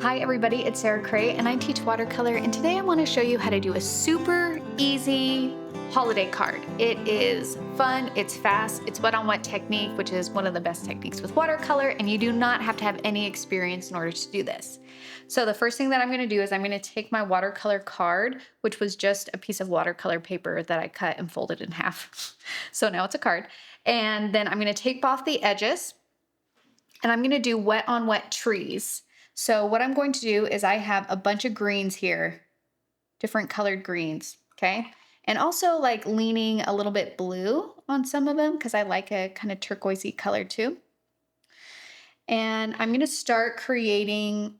Hi everybody, it's Sarah Cray and I teach watercolor, and today I want to show you how to do a super easy holiday card. It is fun, it's fast, it's wet on wet technique, which is one of the best techniques with watercolor, and you do not have to have any experience in order to do this. So the first thing that I'm going to do is I'm going to take my watercolor card, which was just a piece of watercolor paper that I cut and folded in half. So now it's a card. And then I'm going to tape off the edges, and I'm going to do wet on wet trees. So what I'm going to do is I have a bunch of greens here, different colored greens, okay? And also like leaning a little bit blue on some of them because I like a kind of turquoisey color too. And I'm going to start creating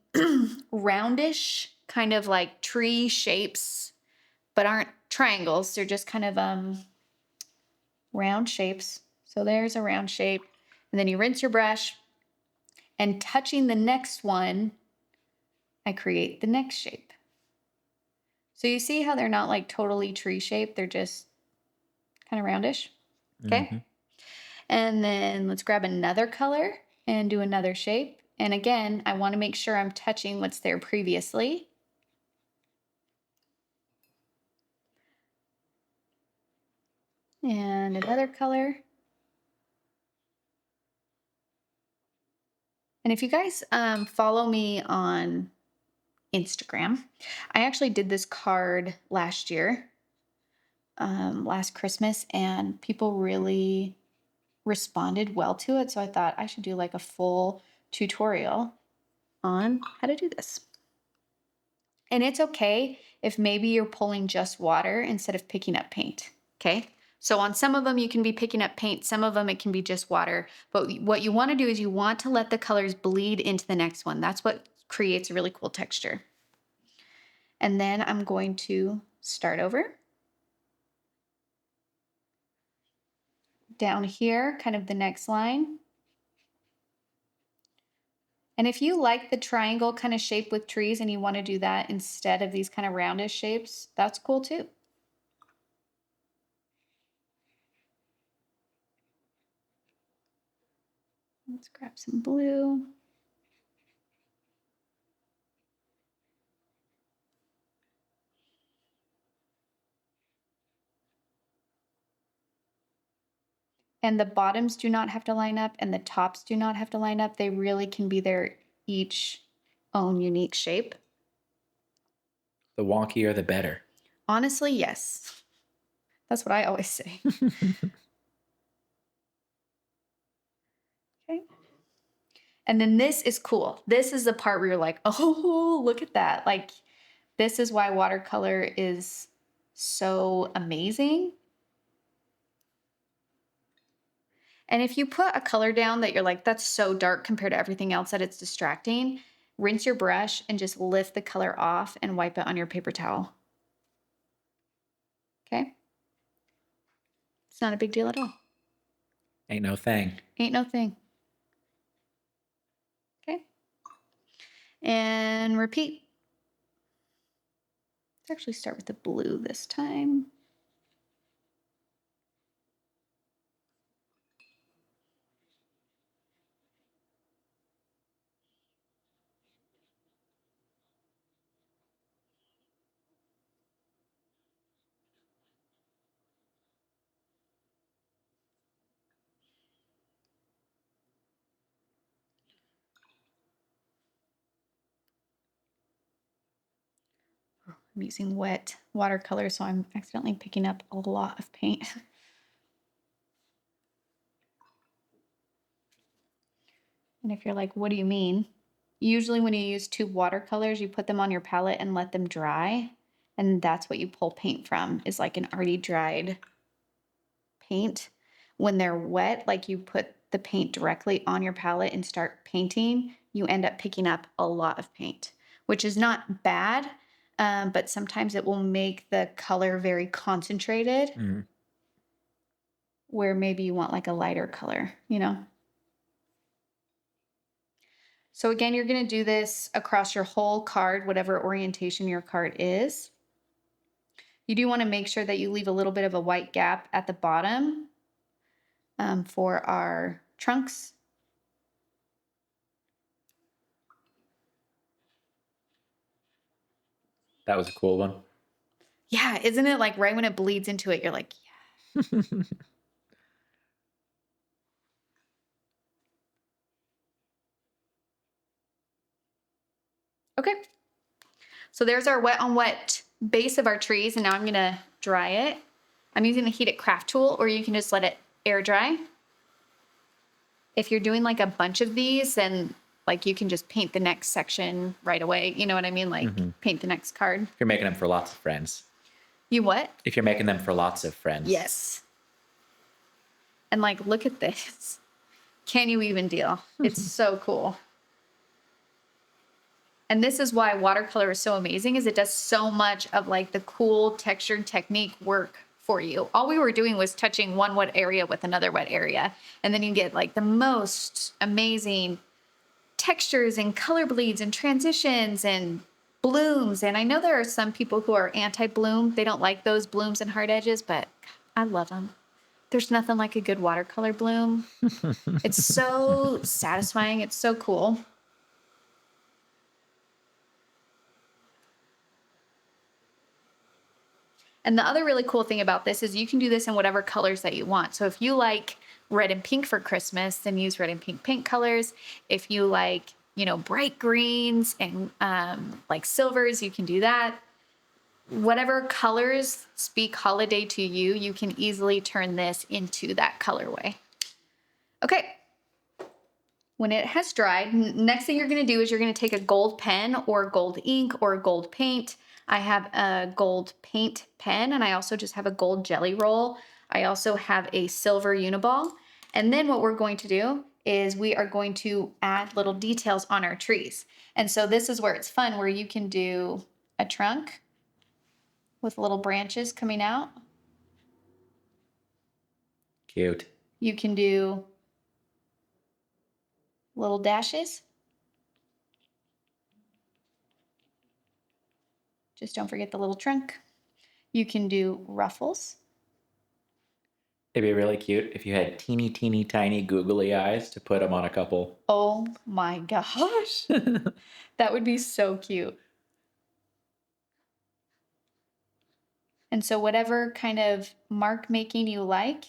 roundish kind of like tree shapes, but aren't triangles. They're just kind of round shapes. So there's a round shape. And then you rinse your brush, and touching the next one, I create the next shape. So you see how they're not like totally tree shaped, they're just kind of roundish, okay? Mm-hmm. And then let's grab another color and do another shape. And again, I want to make sure I'm touching what's there previously. And another color. And if you guys follow me on Instagram, I actually did this card last year, last Christmas, and people really responded well to it. So I thought I should do like a full tutorial on how to do this. And it's okay if maybe you're pulling just water instead of picking up paint, okay? So on some of them you can be picking up paint, some of them it can be just water. But what you want to do is you want to let the colors bleed into the next one. That's what creates a really cool texture. And then I'm going to start over. Down here, kind of the next line. And if you like the triangle kind of shape with trees and you want to do that instead of these kind of roundish shapes, that's cool too. Let's grab some blue. And the bottoms do not have to line up and the tops do not have to line up. They really can be their each own unique shape. The wonkier, the better. Honestly, yes. That's what I always say. Okay. And then this is cool. This is the part where you're like, oh, look at that. Like, this is why watercolor is so amazing. And if you put a color down that you're like, that's so dark compared to everything else that it's distracting, rinse your brush and just lift the color off and wipe it on your paper towel. Okay? It's not a big deal at all. Ain't no thing. Ain't no thing. Okay? And repeat. Let's actually start with the blue this time. I'm using wet watercolor, so I'm accidentally picking up a lot of paint. And if you're like, what do you mean? Usually when you use tube watercolors, you put them on your palette and let them dry. And that's what you pull paint from, is like an already dried paint. When they're wet, like you put the paint directly on your palette and start painting, you end up picking up a lot of paint, which is not bad, but sometimes it will make the color very concentrated, where maybe you want like a lighter color, you know? So again, you're going to do this across your whole card, whatever orientation your card is. You do want to make sure that you leave a little bit of a white gap at the bottom for our trunks. That was a cool one. Yeah, isn't it like right when it bleeds into it, you're like, yeah. Okay. So there's our wet on wet base of our trees. And now I'm going to dry it. I'm using the heated craft tool, or you can just let it air dry. If you're doing like a bunch of these, then like you can just paint the next section right away. You know what I mean? Like paint the next card. If you're making them for lots of friends. You what? If you're making them for lots of friends. Yes. And like, look at this. Can you even deal? It's so cool. And this is why watercolor is so amazing, is it does so much of like the cool textured technique work for you. All we were doing was touching one wet area with another wet area. And then you get like the most amazing textures and color bleeds and transitions and blooms. And I know there are some people who are anti-bloom. They don't like those blooms and hard edges, but I love them. There's nothing like a good watercolor bloom. It's so satisfying. It's so cool. And the other really cool thing about this is you can do this in whatever colors that you want. So if you like red and pink for Christmas, then use red and pink paint colors. If you like, you know, bright greens and like silvers, you can do that. Whatever colors speak holiday to you, you can easily turn this into that colorway. Okay. When it has dried, next thing you're going to do is you're going to take a gold pen or gold ink or gold paint. I have a gold paint pen, and I also just have a gold jelly roll. I also have a silver uniball. And then what we're going to do is we are going to add little details on our trees. And so this is where it's fun, where you can do a trunk with little branches coming out. Cute. You can do little dashes. Just don't forget the little trunk. You can do ruffles. It'd be really cute if you had teeny, teeny, tiny googly eyes to put them on a couple. Oh my gosh. That would be so cute. And so whatever kind of mark making you like,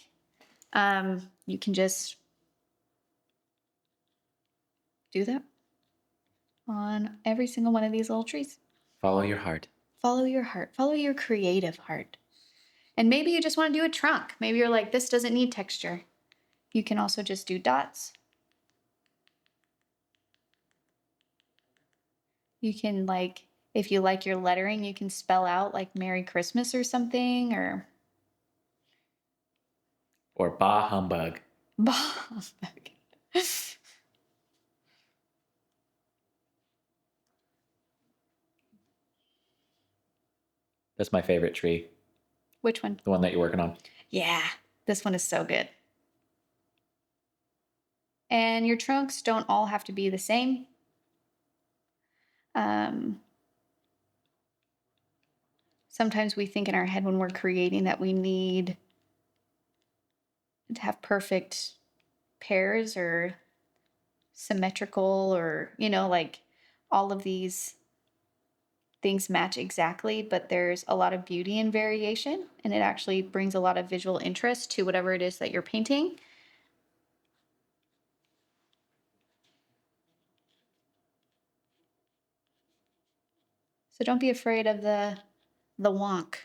you can just do that on every single one of these little trees. Follow your heart. Follow your heart. Follow your creative heart. And maybe you just want to do a trunk. Maybe you're like, this doesn't need texture. You can also just do dots. You can, like, if you like your lettering, you can spell out like Merry Christmas or something, or Bah humbug. That's my favorite tree. Which one? The one that you're working on. Yeah, this one is so good. And your trunks don't all have to be the same. Sometimes we think in our head when we're creating that we need to have perfect pairs or symmetrical, or, you know, like all of these things match exactly, but there's a lot of beauty in variation, and it actually brings a lot of visual interest to whatever it is that you're painting. So don't be afraid of the wonk.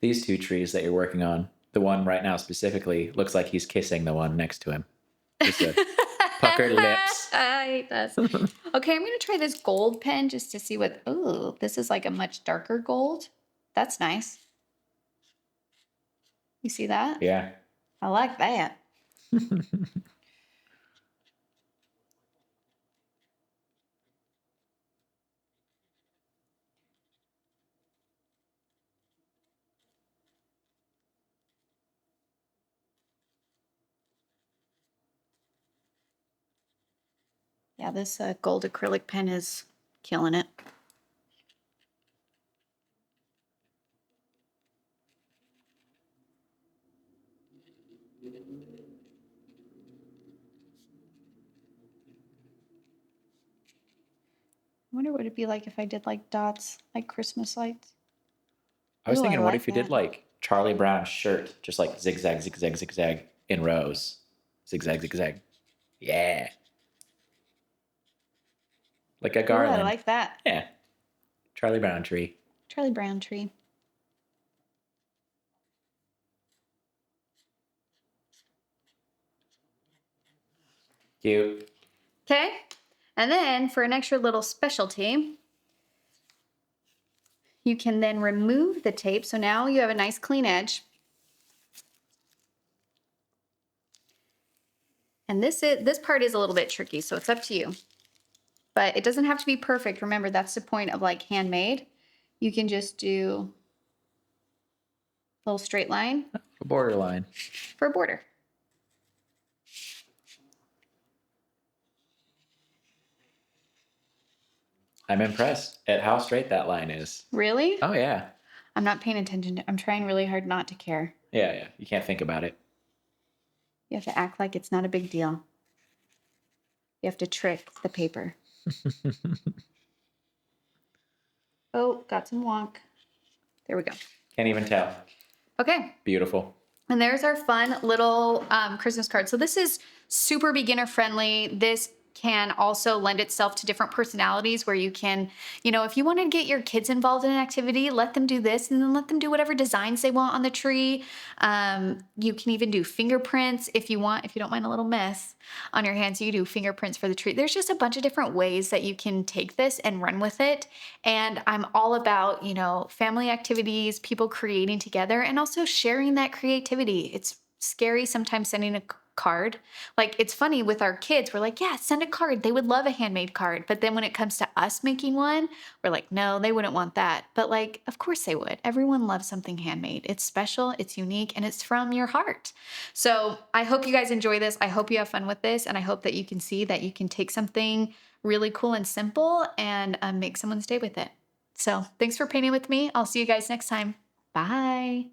These two trees that you're working on, the one right now specifically, looks like he's kissing the one next to him. Just a puckered lips. I hate this. Okay, I'm going to try this gold pen just to see what... Ooh, this is like a much darker gold. That's nice. You see that? Yeah. I like that. Yeah, this gold acrylic pen is killing it. I wonder would it be like if I did like dots, like Christmas lights? I was Ooh, I thinking, what like if you did that. like Charlie Brown's shirt, just like zigzag, zigzag, zigzag in rows, zigzag, zigzag. Yeah, like a Ooh, I garland. like that. Yeah, Charlie Brown tree. Charlie Brown tree. Cute. Okay. And then for an extra little specialty, you can then remove the tape. So now you have a nice clean edge. And this part is a little bit tricky, so it's up to you. But it doesn't have to be perfect. Remember, that's the point of like handmade. You can just do a little straight line A borderline. for a border. I'm impressed at how straight that line is. Really? Oh yeah. I'm not paying attention. I'm trying really hard not to care. Yeah, yeah. You can't think about it. You have to act like it's not a big deal. You have to trick the paper. Oh, got some wonk. There we go. Can't even tell. Okay. Beautiful. And there's our fun little Christmas card. So this is super beginner friendly. This can also lend itself to different personalities where you can, if you want to get your kids involved in an activity, let them do this and then let them do whatever designs they want on the tree. You can even do fingerprints if you want, if you don't mind a little mess on your hands, you do fingerprints for the tree. There's just a bunch of different ways that you can take this and run with it. And I'm all about, family activities, people creating together, and also sharing that creativity. It's scary sometimes sending a card. Like, it's funny with our kids, we're like, yeah, send a card. They would love a handmade card. But then when it comes to us making one, we're like, no, they wouldn't want that. But like, of course they would. Everyone loves something handmade. It's special, it's unique, and it's from your heart. So I hope you guys enjoy this. I hope you have fun with this. And I hope that you can see that you can take something really cool and simple and make someone's day with it. So thanks for painting with me. I'll see you guys next time. Bye.